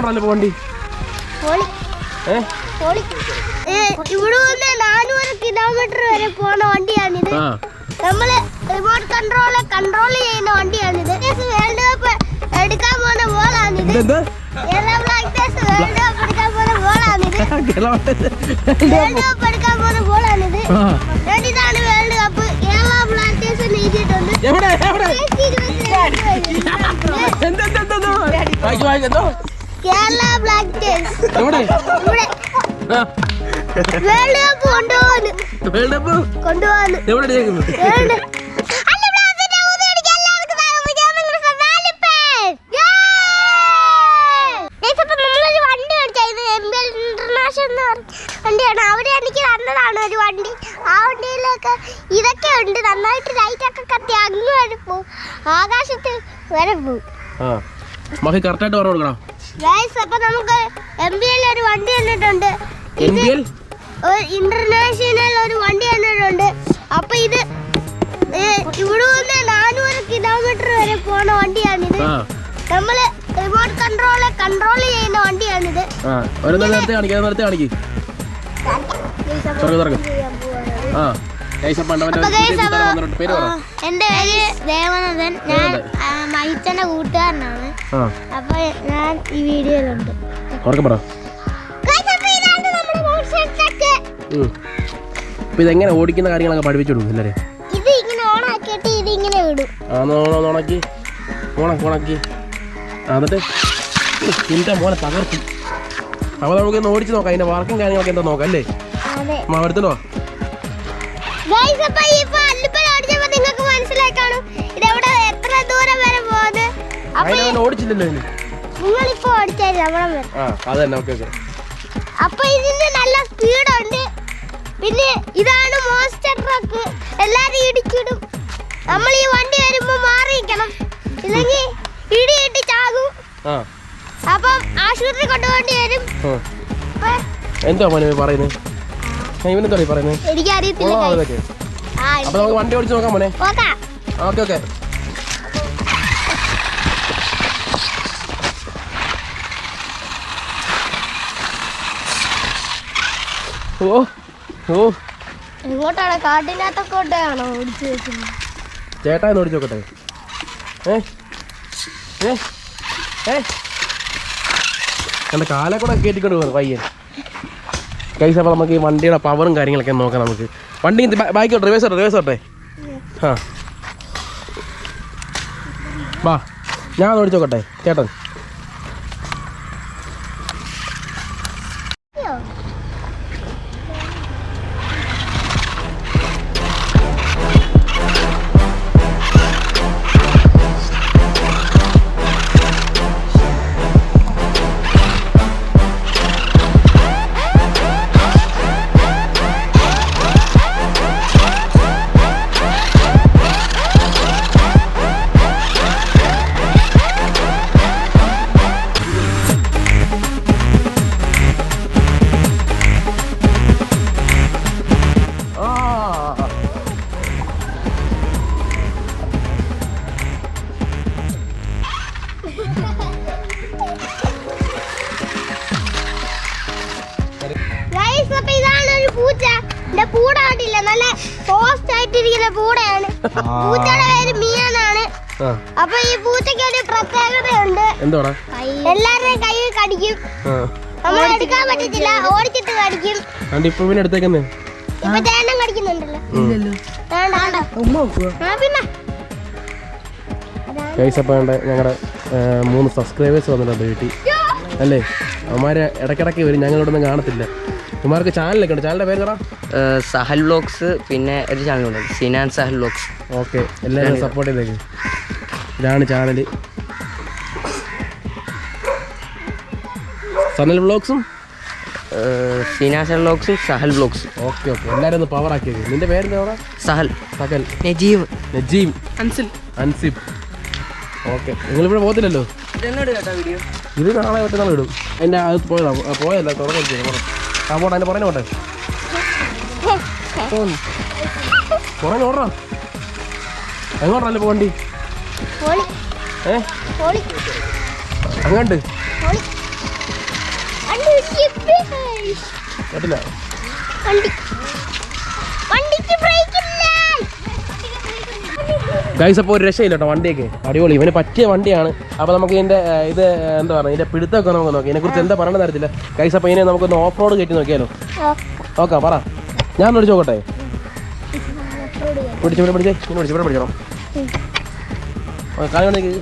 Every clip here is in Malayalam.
എങ്ങോട്ടല്ലേ വണ്ടി? ഇവിടെ 400 കിലോമീറ്റർ വരെ പോണ വണ്ടിയാണിത്. നമ്മള് റിമോട്ട് കൺട്രോൾ ചെയ്യുന്ന വണ്ടിയാണിത്. വേൾഡ് കപ്പ് എടുക്കാൻ പോണ ബോളാണിത്. കേരള ബ്ലാസ്റ്റേഴ്സ് വേൾഡ് കപ്പ് എടുക്കാൻ പോണ ബോളാണിത്. ഇതാണ് വേൾഡ് കപ്പ്. കേരള ബ്ലാസ്റ്റേഴ്സ് നേടിയിട്ടുണ്ട്. കേരള ബ്ലാസ്റ്റേഴ്സ് വേൾഡ് കപ്പ് കൊണ്ടുപോകുന്നു. വണ്ടിയാണ്. അവര് എനിക്ക് തന്നതാണ് ഒരു വണ്ടി. ആ വണ്ടിയിലൊക്കെ ഇതൊക്കെ ഉണ്ട്. നന്നായിട്ട് ലൈറ്റൊക്കെ കത്തി അങ്ങ് വരെ പോവും, ആകാശത്ത് വരെ പോവും. അപ്പൊ നമുക്ക് MBL ഒരു വണ്ടി തന്നിട്ടുണ്ട്. ഇന്റർനാഷണൽ ഒരു വണ്ടി തന്നിട്ടുണ്ട്. അപ്പൊ ഇത് ഇവിടെ 400 കിലോമീറ്റർ വരെ പോണ വണ്ടിയാണിത്. നമ്മള് റിമോട്ട് കൺട്രോൾ ചെയ്യുന്ന വണ്ടിയാണിത്. എന്റെ പേര് ദേവനന്ദൻ. ഞാൻ മഹിച്ചന്റെ കൂട്ടുകാരനാണ്. അപ്പൊ ഞാൻ ഈ വീഡിയോയിലുണ്ട്. ഇതെങ്ങനെ ഓടിക്കുന്ന കാര്യങ്ങളൊക്കെ പഠിപ്പിച്ചു കൊടുക്കും എല്ലാവരും. ഇത് ഇങ്ങനെ ഓണാക്കിയിട്ട് ഇത് ഇങ്ങനെ ഇടും. ഓണാക്കി എന്നിട്ട് എന്റെ മോനെ തകർത്തി. അപ്പൊ നമുക്കൊന്ന് ഓടിച്ച് നോക്കാം. അതിന്റെ വർക്കും കാര്യങ്ങളൊക്കെ എന്താ നോക്കാം അല്ലേ? എടുത്തോ. ഓടിച്ചില്ലല്ലോ അപ്പൊ ഇതിന് നല്ല സ്പീഡുണ്ട്. പിന്നെ ഇതാണ് മോൺസ്റ്റർ ട്രക്ക്. എല്ലാരും ഇടിച്ചിടും. നമ്മൾ ഈ വണ്ടി വരുമ്പോ മാറിയിരിക്കണം, ഇല്ലെങ്കിൽ ഇടിയിട്ട് ചാകും. അപ്പം ആശുപത്രി കൊണ്ടുപോകേണ്ടി വരും. എന്താ പറയുന്നത്? എനിക്കറിയത്തില്ല. അപ്പൊ നമുക്ക് വണ്ടി ഓടിച്ച് നോക്കാം മോനെ. ഓക്കെ. ഇങ്ങോട്ടാണ് കാട്ടിനകത്തൊക്കെയാണോ ഓടിച്ചു വെക്കുന്നത്? ചേട്ടാ എന്ന് ഓടിച്ചു നോക്കട്ടെ. എൻ്റെ കാലെ കൂടെ കയറ്റിക്കൊണ്ട് പോകുന്നത് പയ്യൻ. കൈസ് അപ്പോൾ നമുക്ക് ഈ വണ്ടിയുടെ പവറും കാര്യങ്ങളൊക്കെ നോക്കാം. നമുക്ക് വണ്ടി ബാക്കോട്ടെ, റിവേഴ്സ് ഓട്ടെ. വാ, ഞാൻ ഓടിച്ചു നോക്കട്ടെ ചേട്ടൻ. പൂടാട്ടില്ല, നല്ല സോഫ്റ്റ് ആയിട്ടിരിക്കുന്ന പൂടയാണ്. പൂച്ചയുടെ പേര് മിയാന്നാണ്. അപ്പൊ ഈ പൂച്ചയ്ക്ക് ഒരു പ്രത്യേകതയുണ്ട്. എല്ലാവരുടെയും കൈ കടിക്കും. നമ്മൾ എടുക്കാൻ പറ്റത്തില്ല, ഓടിച്ചിട്ട് കടിക്കും. ഇപ്പൊ ചേട്ടൻ കടിക്കുന്നുണ്ടല്ലോ. ഞങ്ങളുടെ 3 സബ്സ്ക്രൈബേഴ്സ് വന്നിട്ടുണ്ട് വീട്ടിൽ അല്ലേ? അവന്മാരെ ഇടയ്ക്കിടയ്ക്ക് വരും, ഞങ്ങളിവിടെ ഒന്നും കാണത്തില്ല. അവന്മാർക്ക് ചാനലൊക്കെ ഉണ്ട്. ചാനലിൻ്റെ പേര് പറ. സഹൽ വ്ലോഗ്സ്. പിന്നെ ഒരു ചാനലുണ്ട്, സിനാൻ സഹൽ വ്ലോഗ്സ്. ഓക്കെ, എല്ലാവരും സപ്പോർട്ട് ചെയ്തേക്ക്. ഇതാണ് ചാനൽ. സനൽ വ്ലോഗ്സും സിനാൻ വ്ലോഗ്സും സഹൽ വ്ലോഗ്സും. ഓക്കെ, എല്ലാവരും ഒന്ന് പവർ ആക്കിയത്. നിന്റെ പേരെന്താ പറ? സഹൽ. നജീം, അൻസിബ്. ഓക്കെ, നിങ്ങളിവിടെ പോകത്തില്ലല്ലോ. ഇത് നാളെ മറ്റന്നാൾ ഇടും. അതിൻ്റെ അത് പോയല്ല തുറന്നിരിക്കും. പോട്ടെ, അതിൻ്റെ പുറകെ പോട്ടെ. പുറകെ ഓടാ. എങ്ങോട്ടല്ലേ പോകണ്ടി? അങ്ങോട്ട് വണ്ടി പറ്റില്ല. വണ്ടിക്ക് ബ്രേക്ക് ഇല്ല. ഗൈസ് അപ്പോൾ ഒരു രക്ഷയില്ല കേട്ടോ, വണ്ടിയൊക്കെ അടിപൊളി, ഇവന് പറ്റിയ വണ്ടിയാണ്. അപ്പോൾ നമുക്ക് ഇതിൻ്റെ ഇത് എന്താ പറയുക, ഇതിൻ്റെ പിടുത്തമൊക്കെ നമുക്ക് നോക്കാം. ഇതിനെക്കുറിച്ച് എന്താ പറയണമെന്ന് അറിയത്തില്ല ഗൈസ്. അപ്പോൾ ഇതിനെ നമുക്കൊന്ന് ഓഫ് റോഡ് കയറ്റി നോക്കിയാലോ? നോക്കാം, പറ. ഞാൻ വിളിച്ചു നോക്കട്ടെ. പിടിച്ചോ, ഇവിടെ പിടിക്കണം. കാലം കൊണ്ടേക്ക്.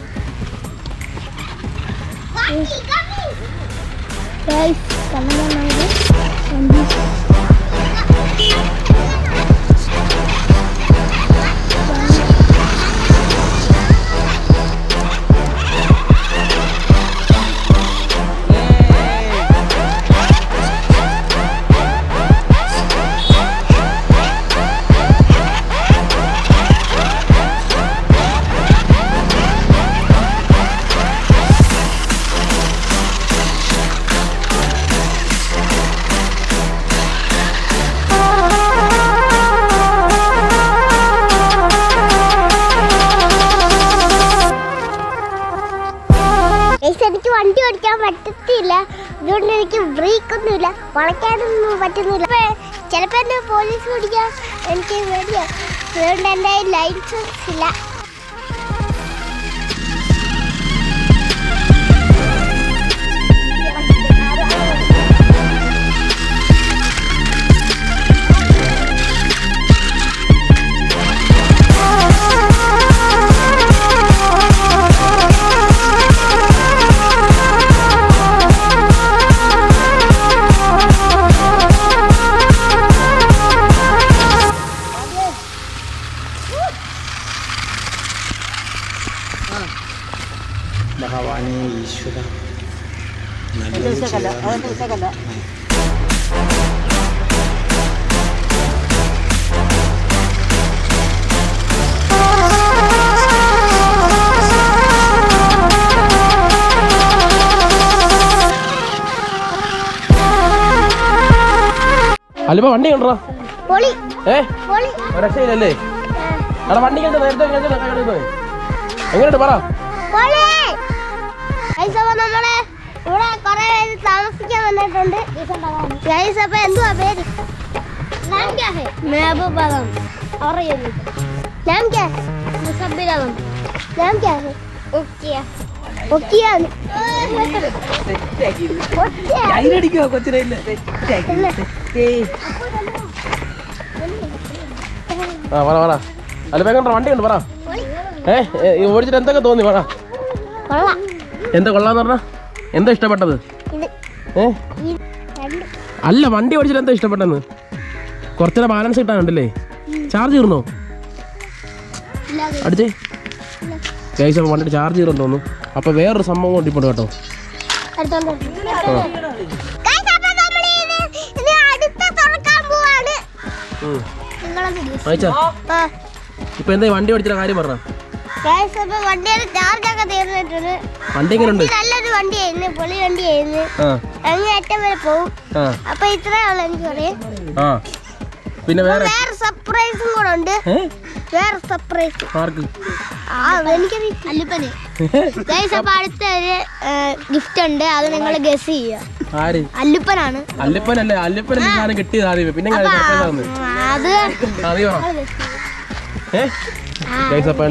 എനിക്ക് വണ്ടി ഓടിക്കാൻ പറ്റത്തില്ല, അതുകൊണ്ട് എനിക്ക് ബ്രേക്ക് ഒന്നുമില്ല, വളയ്ക്കാനൊന്നും പറ്റുന്നില്ല. ചിലപ്പോൾ എന്നെ പോലീസ് പിടിക്കാൻ എനിക്ക് പേടിയാണ്, അതുകൊണ്ട് എൻ്റെ ലൈസൻസ് ഇല്ല. ഭഗവാനെ ഈശ്വര അല്ലിപ്പോ വണ്ടി കണ്ടോ? പൊളി രക്ഷയില്ലല്ലേ? അവിടെ വണ്ടി കണ്ടോ? നേരത്തെ എങ്ങനെയുണ്ട് പറ. നമ്മള് ഇവിടെ കുറെ പേര് താമസിക്കാൻ വന്നിട്ടുണ്ട്. അപ്പൊ എന്തുവാ പേര്? महबूब आलम और ये नाम क्या है? मुसब्बिर आलम. नाम क्या है? ओकिया. ओकिया അടിക്കോ കൊച്ചിനെ? ആ പറ പറ. അല്ല വേഗം വണ്ടി ഉണ്ട് പറ. ഓടിച്ചിട്ട് എന്തൊക്കെ തോന്നി പറ. എന്താ കൊള്ളാന്ന് പറഞ്ഞ? എന്താ ഇഷ്ടപ്പെട്ടത്? അല്ല വണ്ടി ഓടിച്ചിട്ട് എന്താ ഇഷ്ടപ്പെട്ടെന്ന്? കുറച്ചുകൂടെ ബാലൻസ് കിട്ടാനുണ്ടല്ലേ? ചാർജ് തീർന്നോ? അടിച്ചേ ഗൈസ്. അപ്പോൾ വണ്ടിയുടെ ചാർജ് തീർന്നു തോന്നുന്നു. അപ്പോൾ വേറൊരു സംഭവം കൊണ്ട് ഇപ്പോൾ കേട്ടോ. ഇപ്പൊ എന്താ വണ്ടി ഓടിച്ചിട്ട് കാര്യം പറഞ്ഞ? വണ്ടി എങ്ങനെയുണ്ട്? നല്ലൊരു വണ്ടിയായിരുന്നു, പൊളി വണ്ടിയായിരുന്നു. അങ്ങ് അറ്റം വരെ പോകും. അപ്പൊ ഇത്രയുള്ള എനിക്ക് പറയാം. പിന്നെ വേറെ സർപ്രൈസും കൂടെ ഉണ്ട്. വേറെ സർപ്രൈസ് അല്ലുപ്പന്. അപ്പൊ അടുത്തൊരു ഗിഫ്റ്റ് ഉണ്ട്, അത് നിങ്ങൾ ഗസ് ചെയ്യുക. അല്ലുപ്പനാണ്. അല്ലുപ്പനല്ലേ? അല്ലുപ്പൻ കിട്ടിയത് ആദ്യമേ. പിന്നെ അത്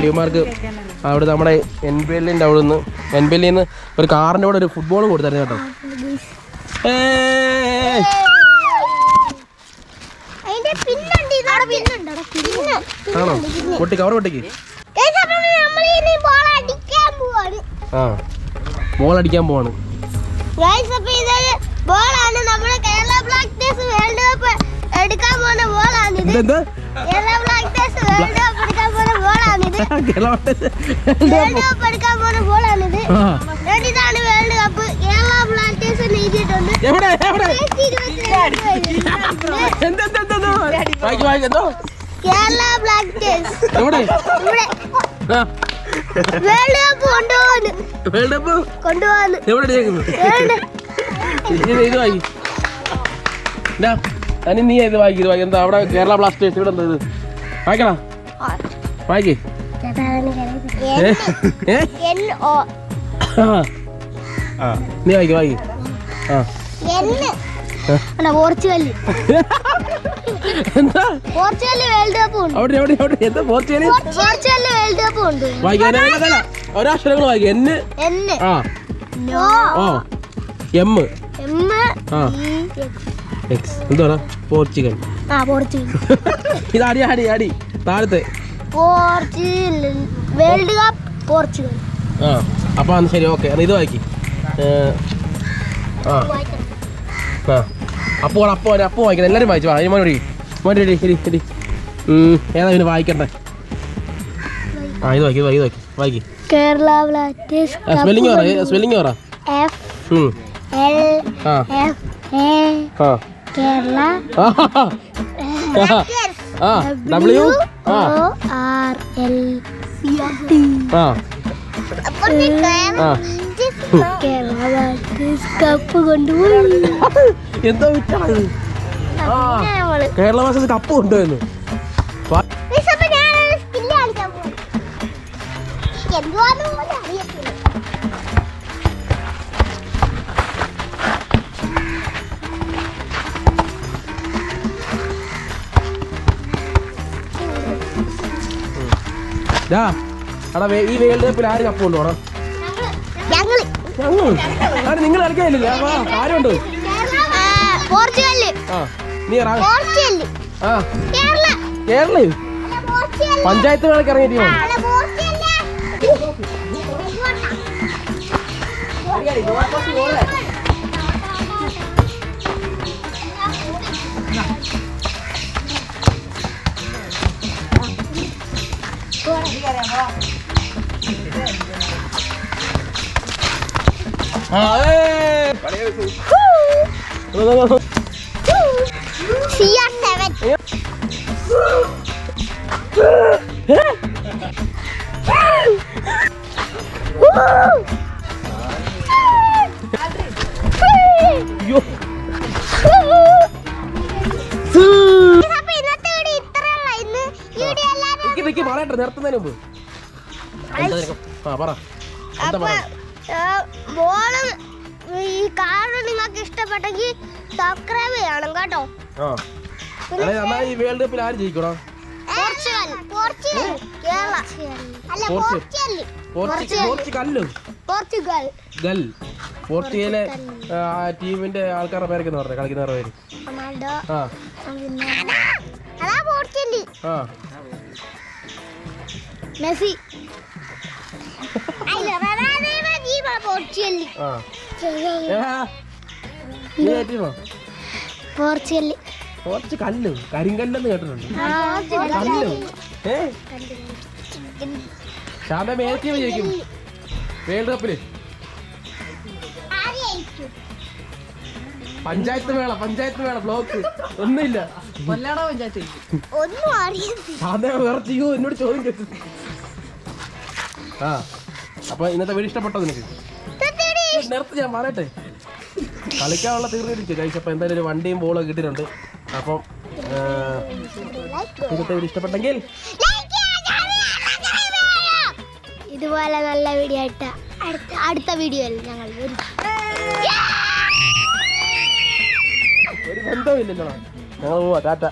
ഇവന്മാർക്ക് അവിടെ നമ്മുടെ എൻബിഎല്ലിൻ്റെ നിന്ന് ഒരു കാറിൻ്റെ കൂടെ ഒരു ഫുട്ബോളും കൊടുത്തായിരുന്നു കേട്ടോ. ആണോ? പൊട്ടി കവർ പൊട്ടിക്ക്. ബോൾ അടിക്കാൻ പോവാണ്. ബോളാണ് നമ്മുടെ കേരള ബ്ലാസ്റ്റേഴ്സ് വേൾഡ് കപ്പ് എടുക്കാൻ പോകുന്ന ബോളാണിത്. കേരള ബ്ലാസ്റ്റേഴ്സ് വേൾഡ് കപ്പ് എടുക്കാൻ പോകുന്ന ബോളാണിത്. വേൾഡ് കപ്പ് എടുക്കാൻ പോകുന്ന ബോളാണിത്. ഇതാണ് വേൾഡ് കപ്പ്. കേരള ബ്ലാസ്റ്റേഴ്സ് എഴുതിയിട്ടുണ്ട്. കേരള ബ്ലാസ്റ്റേഴ്സ് ഇവിടെ വേൾഡ് കപ്പ് കൊണ്ടുപോകുന്നു. വേൾഡ് കപ്പ് കൊണ്ടുപോകുന്നു. എവിടെ ഇത് വാങ്ങി നീ ഇത് വായിക്കും. എന്താ അവിടെ കേരള ബ്ലാസ്റ്റേഴ്സ് ഇവിടെ എന്താ ഇത് വായിക്കണ? വായിക്കേ. നീ വായിക്കും വായിക്കും. പോർച്ചുഗൽ എന്താ പോർച്ചുഗൽ വേൾഡ് കപ്പ് ഉണ്ട്. അവിടെ എന്താ പോർച്ചുഗൽ പോർച്ചുഗൽ വേൾഡ് കപ്പ് ഉണ്ട്. വായിക്കാൻ ഒരാക്ഷരങ്ങൾ വായിക്കും. എന് എന്ന് ആ നോ ഓ എം എം ആ എക്സ് എന്താ പോർച്ചുഗൽ. പോർച്ചുഗൽ ഇത് അടി അടി അടി താഴത്തെ പോർച്ചുഗൽ വേൾഡ് കപ്പ് പോർച്ചുഗൽ. ആ അപ്പോൾ ശരി ഓക്കെ. ഇത് വായിക്കി. ആ ആ അപ്പോൾ വായിക്കണം. എല്ലാവരും വായിച്ചു. അതിന് മോനെ ശരി ശരി. ഏതാ പിന്നെ വായിക്കണ്ടേ? ആ ഇത് വായിക്കി. കേരള ബ്ലാസ്റ്റേഴ്സ് സ്പെല്ലിംഗ് പറ. എഫ് എൽ ആ എഫ് എ ആ കേരള ആ ഡബ്ല്യു ആ ആർ എൽ ആ ആ കേരള ബ്ലാസ്റ്റേഴ്സ് കപ്പ് കൊണ്ടുപോയി. എന്താ വിറ്റാണ്? ആ കേരള ബ്ലാസ്റ്റേഴ്സ് കപ്പ് കൊണ്ടുപോയെന്ന്. ഈ വേൾഡ് കപ്പിൽ ആര് കപ്പ് കൊണ്ടുപോകണം? ഞങ്ങൾ നിങ്ങൾ കളിക്കാനില്ലേ? ആരുണ്ട്? പോർച്ചുഗൽ ആ നീ പോർച്ചുഗൽ ആ കേരള കേരള പഞ്ചായത്ത് മേളക്ക് ഇറങ്ങിയ ടീമാണ്. പറയട്ടെ നിർത്തുന്നതിന് മുമ്പ് പറ. ഈ കാരണം നിങ്ങൾക്ക് ഇഷ്ടപ്പെട്ടെങ്കിൽ സബ്സ്ക്രൈബ് ചെയ്യണം കേട്ടോ. ഈ വേൾഡ് കപ്പിൽ ആര് ജയിക്കണം? പോർച്ചുഗൽ കേരള അല്ല പോർച്ചുഗൽ ടീമിന്റെ ആൾക്കാരുടെ പേരൊക്കെ പറഞ്ഞു കളിക്കുന്നവരുടെ പേര്. മെസ്സി പോർച്ചുഗൽ കരിങ്കല്ലെന്ന് കേട്ടിട്ടുണ്ട്. കല്ല് ശാന്തം ഏത് ടീം ജയിക്കും വേൾഡ് കപ്പില്? പഞ്ചായത്ത് മേള ബ്ലോക്ക് ഒന്നുമില്ല. വേറെ ചെയ്യൂ എന്നോട് ചോദ്യം കേട്ടു. ആ അപ്പൊ ഇന്നത്തെ വീഡിയോ ഇഷ്ടപ്പെട്ടോ നിനക്ക്? നിർത്തി ഞാൻ പറയട്ടെ. കളിക്കാനുള്ള തീർന്നിരിക്കും കഴിച്ചപ്പോൾ എന്തായാലും ഒരു വണ്ടിയും ബോളൊക്കെ കിട്ടിയിട്ടുണ്ട്. അപ്പം ഇന്നത്തെ വീഡിയോ ഇഷ്ടപ്പെട്ടെങ്കിൽ ഇതുപോലെ നല്ല വീഡിയോ ആയിട്ട് അടുത്ത വീഡിയോയിൽ ഞങ്ങൾ ഒരു ബന്ധമില്ലല്ലോ. ഞങ്ങൾ പോവാ. ടാറ്റ.